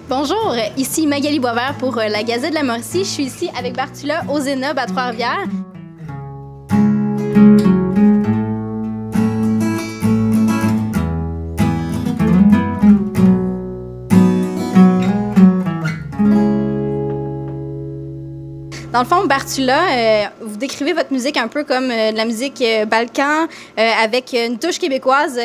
Bonjour, ici Magali Boisvert pour la Gazette de la Mauricie. Je suis ici avec Bartula au Zénob à Trois-Rivières. Dans le fond, Bartula, vous décrivez votre musique un peu comme de la musique balkan avec une touche québécoise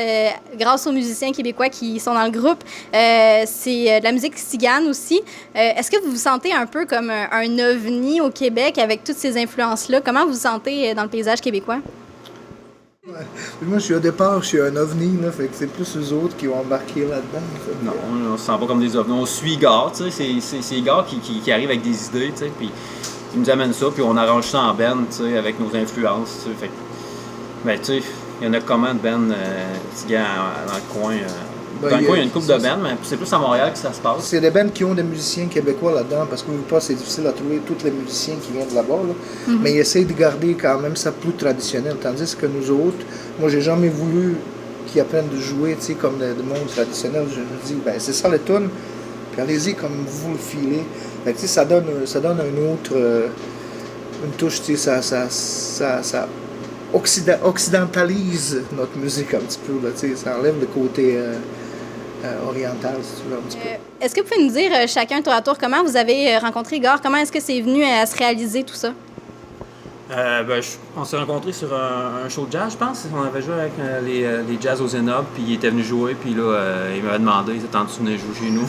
grâce aux musiciens québécois qui sont dans le groupe. C'est de la musique tzigane aussi. Est-ce que vous vous sentez un peu comme un ovni au Québec avec toutes ces influences-là? Comment vous vous sentez dans le paysage québécois? Ouais. Moi, au départ, je suis un ovni, là, fait que c'est plus eux autres qui vont embarquer là-dedans. Non, on se sent pas comme des ovnis. On suit Igor, tu sais, c'est Igor qui arrive avec des idées, tu sais, puis il nous amène ça, puis on arrange ça en band, tu sais, avec nos influences, tu sais, fait que, ben, tu sais, il y en a combien de bands tzigane dans le coin? Dans le coin, il y a une couple de bands, mais c'est plus à Montréal que ça se passe. C'est des bands qui ont des musiciens québécois là-dedans, parce que pas c'est difficile à trouver tous les musiciens qui viennent de là-bas, là. Mais ils essayent de garder quand même ça plus traditionnel, tandis que nous autres, moi j'ai jamais voulu qu'ils apprennent de jouer, tu sais, comme le monde traditionnel. Je me dis, ben c'est ça le tune, puis allez-y comme vous le filez. Fait que, tu sais, ça donne un autre, une touche, tu sais, ça occidentalise notre musique un petit peu, là, tu sais, ça enlève le côté oriental, si tu veux, un petit peu. Est-ce que vous pouvez nous dire, chacun tour à tour, comment vous avez rencontré Igor? Comment est-ce que c'est venu à se réaliser tout ça? On s'est rencontrés sur un show de jazz, je pense. On avait joué avec les jazz au Zénob, puis il était venu jouer, puis là, il m'avait demandé, il s'était tu venais jouer chez nous.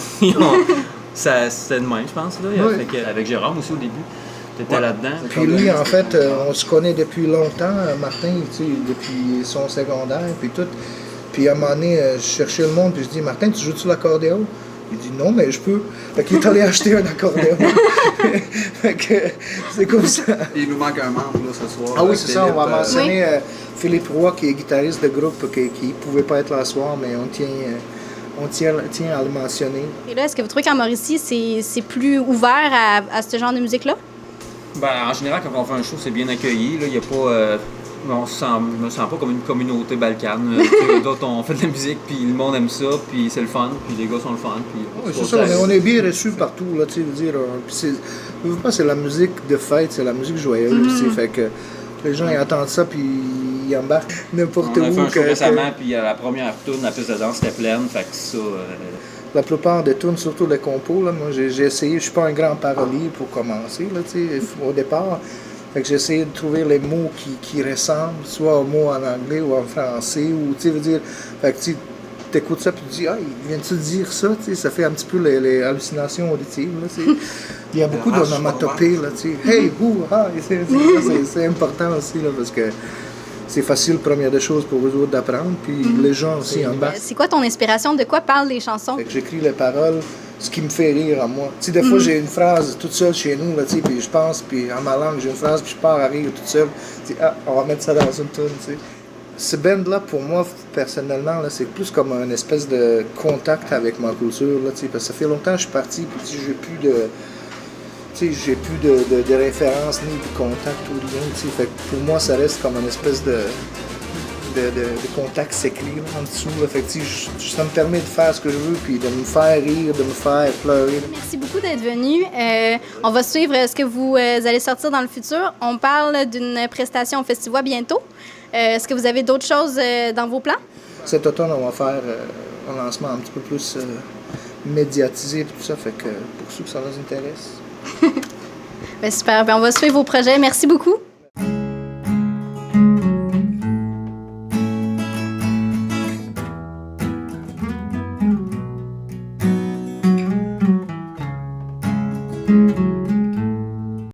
C'était de même, je pense, là. Oui. Fait que, avec Jérôme aussi au début. T'étais là-dedans. Puis lui, en fait, on se connaît depuis longtemps, Martin, tu sais, depuis son secondaire, puis tout. Puis à un moment donné, je cherchais le monde, puis je dis, Martin, tu joues-tu l'accordéon? Il dit, non, mais je peux. Fait qu'il est allé acheter un accordéon. Fait que c'est comme ça. Il nous manque un membre, là, ce soir. Ah oui, c'est ça, on va Philippe, mentionner Philippe Roy, qui est guitariste de groupe, qui ne pouvait pas être là ce soir, mais on tient à le mentionner. Et là, est-ce que vous trouvez qu'en Mauricie, c'est plus ouvert à ce genre de musique-là? Ben, en général, quand on fait un show, c'est bien accueilli. Là, il y a pas... je me sens pas comme une communauté balkane. D'autres, on fait de la musique, puis le monde aime ça, puis c'est le fun, puis les gars sont le fun. Oui, c'est ça, mais on est bien reçus partout, là, tu sais, veux dire, c'est la musique de fête, c'est la musique joyeuse, tu sais, fait que les gens, ils entendent ça, puis ils embarquent n'importe où. On a fait un show récemment, puis la première tourne, la piste de danse était pleine, fait que ça... La plupart des tunes, surtout les compos, là, moi, j'ai essayé, je suis pas un grand parolier pour commencer, là, tu sais, au départ. Fait que j'ai essayé de trouver les mots qui ressemblent, soit aux mots en anglais ou en français, ou tu sais, veux dire, fait que tu écoutes ça puis tu dis, ah, viens-tu dire ça, tu sais, ça fait un petit peu les hallucinations auditives, là, tu sais. Il y a beaucoup d'onomatopées, là, tu sais, hey, who, ah, c'est important aussi, là, parce que c'est facile, première des choses, pour eux autres d'apprendre, puis les gens aussi embarquent. C'est quoi ton inspiration? De quoi parlent les chansons? Fait que j'écris les paroles, ce qui me fait rire à moi. Tu sais, des fois, j'ai une phrase toute seule chez nous, là, tu sais, puis je pense, puis en ma langue, j'ai une phrase, puis je pars à rire toute seule. Tu sais, ah, on va mettre ça dans une tune, tu sais. Ce band-là, pour moi, personnellement, là, c'est plus comme une espèce de contact avec ma culture, là, tu sais, parce que ça fait longtemps que je suis parti, puis tu sais, j'ai plus de référence ni de contact ou rien, tu sais. Fait que pour moi, ça reste comme une espèce de contact s'écrit en dessous. Là. Fait que, ça me permet de faire ce que je veux, puis de me faire rire, de me faire pleurer. Merci beaucoup d'être venu. On va suivre ce que vous allez sortir dans le futur. On parle d'une prestation au Festival bientôt. Est-ce que vous avez d'autres choses dans vos plans? Cet automne, on va faire un lancement un petit peu plus médiatisé et tout ça. Fait que pour ceux que ça nous intéresse. Bien, super. Bien, on va suivre vos projets. Merci beaucoup.